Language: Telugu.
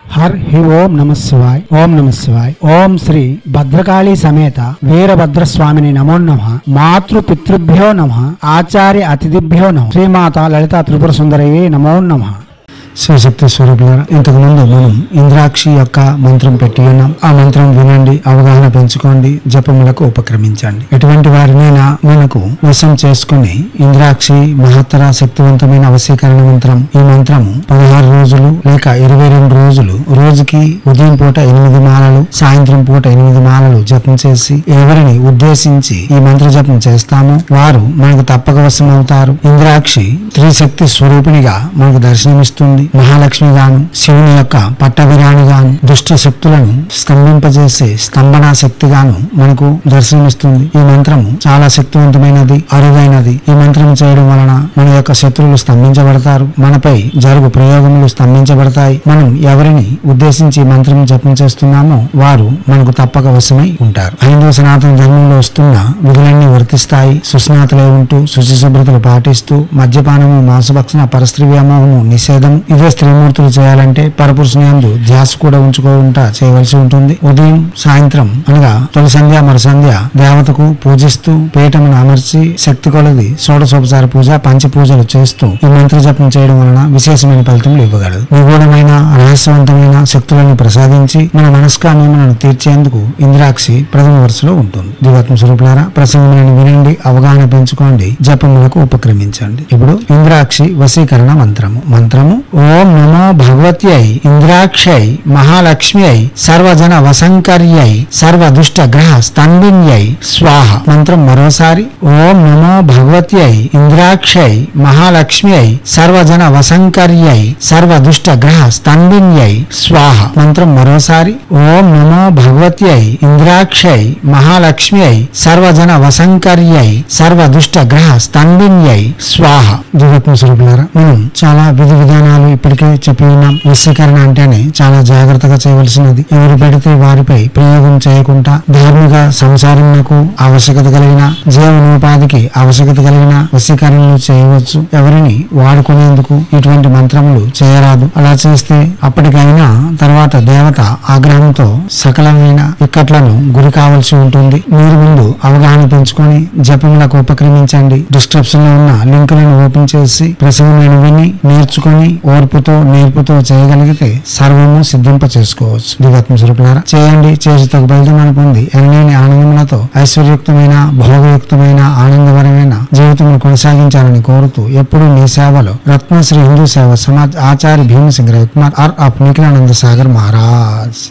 हर ही ओम नमः शिवाय ओम नमः शिवाय ओम श्री भद्रकाली समेत वीरभद्र स्वामिनि नमो नमः मातृ पितृभ्यो नमः आचार्य अतिथिभ्यो नमः श्रीमाता ललिता त्रिपुर सुंदरये नमो नमः। శివశక్తి స్వరూపులారా, ఇంతకు ముందు మనం ఇంద్రాక్షి యొక్క మంత్రం పెట్టి ఉన్నాం. ఆ మంత్రం వినండి, అవగాహన పెంచుకోండి, జపములకు ఉపక్రమించండి. ఎటువంటి వారినైనా మనకు వశం చేసుకుని ఇంద్రాక్షి మహత్తర శక్తివంతమైన వశీకరణ మంత్రం. ఈ మంత్రం 16 రోజులు లేక 22 రోజులు, రోజుకి ఉదయం పూట 8 మాలలు, సాయంత్రం పూట 8 మాలలు జపం చేసి ఎవరిని ఉద్దేశించి ఈ మంత్ర జపం చేస్తామో వారు మనకు తప్పక వశం అవుతారు. ఇంద్రాక్షి త్రిశక్తి స్వరూపిణిగా మనకు దర్శనమిస్తుంది. మహాలక్ష్మి గాను, శివుని యొక్క పట్టవిరాణి గాను, దుష్ట శక్తులను స్తంభింపజేసే స్తంభన శక్తిగాను మనకు దర్శనమిస్తుంది. ఈ మంత్రము చాలా శక్తివంతమైనది, అరుదైనది. ఈ మంత్రం చేయడం వలన మన యొక్క శత్రువులు స్తంభించబడతారు, మనపై జరుగు ప్రయోగములు స్తంభించబడతాయి. మనం ఎవరిని ఉద్దేశించి మంత్రం జపం చేస్తున్నామో వారు మనకు తప్పక వశమై ఉంటారు. హైందవ సనాతన ధర్మంలో వస్తున్న విధులన్నీ వర్తిస్తాయి. సుస్నాతులై ఉంటూ శుచి శుభ్రతలు పాటిస్తూ మద్యపానము, మాంసభక్షణ, పరస్త్రీ వ్యామోహము నిషేధం. ఇదే స్త్రీమూర్తులు చేయాలంటే పరపురుషుని యందు ధ్యాస కూడా ఉంచుకుంటా చేయవలసి ఉంటుంది. ఉదయం సాయంత్రం అనగా తొలి సంధ్య మరు సంధ్య దేవతకు పూజిస్తూ పీఠమును అమర్చి శక్తి కొలది షోడశోపచార పూజ, పంచ పూజలు చేస్తూ ఈ మంత్ర జపం చేయడం వలన విశేషమైన ఫలితములు ఇవ్వగలదు. నిగూఢమైన రహస్యవంతమైన శక్తులను ప్రసాదించి మన మనస్కామ్యములను తీర్చేందుకు ఇంద్రాక్షి ప్రథమ వరుసలో ఉంటుంది. దివాత్మ స్వరూపులారా, ప్రసంగములను వినండి, అవగాహన పెంచుకోండి, జపములకు ఉపక్రమించండి. ఇప్పుడు ఇంద్రాక్షి వశీకరణ మంత్రము. మంత్రము: ఓం నమో భగవత్యై ఇంద్రాక్షై మహాలక్ష్మ్యై సర్వజన వశంకర్యై సర్వదుష్ట గ్రహ స్తంభిన్యై స్వాహ. మంత్రం మరోసారి: ఓం నమో భగవత్యై ఇంద్రాక్షై మహాలక్ష్మ్యై సర్వజన వశంకర్యై సర్వదుష్ట గ్రహ స్తంభిన్యై స్వాహ. మంత్రం మరోసారి: ఓం నమో భగవత్యై ఇంద్రాక్షై మహాలక్ష్మ్యై సర్వజన వశంకర్యై సర్వదుష్ట గ్రహ స్తంభిన్యై స్వాహ. దివ్యాత్మ స్వరూపులారా, మనం చాలా విధి విధానాలు ఇప్పటికే చెప్పి ఉన్నాం. వశీకరణ అంటేనే చాలా జాగ్రత్తగా చేయవలసినది. ఎవరు పెడితే వారిపై ప్రయోగం చేయకుండా ధార్మిక సంసారంకు ఆవశ్యకత కలిగిన, జీవనోపాధికి ఆవశ్యకత కలిగిన వశీకరణలు చేయవచ్చు. ఎవరిని వాడుకునేందుకు ఇటువంటి మంత్రములు చేయరాదు. అలా చేస్తే అప్పటికైనా తర్వాత దేవత ఆగ్రహంతో సకలమైన ఇక్కట్లను గురి కావాల్సి ఉంటుంది. మీరు ముందు అవగాహన పెంచుకొని జపములకు ఉపక్రమించండి. డిస్క్రిప్షన్ లో ఉన్న లింకులను ఓపెన్ చేసి ప్రసంగమైన విని నేర్చుకొని ఓర్పుతో నేర్పుతో చేయగలిగితే సర్వము సిద్ధింప చేసుకోవచ్చు. దివ్యాత్మ స్వరూపులారా, చేయండి, చేసి తగు ఫలితములను పొంది ఎనలేని ఆనందములతో ఐశ్వర్యయుక్తమైన భోగయుక్తమైన ఆనందకరమైన జీవితమును కొనసాగించాలని కోరుతూ ఎప్పుడు మీ సేవలో రత్నశ్రీ హిందూ సేవ సమాజ్ ఆచార్య భీమసింగ్ రవికుమార్ ఆర్ ఆఫ్ నిఖిలానంద సాగర్ మహారాజ్.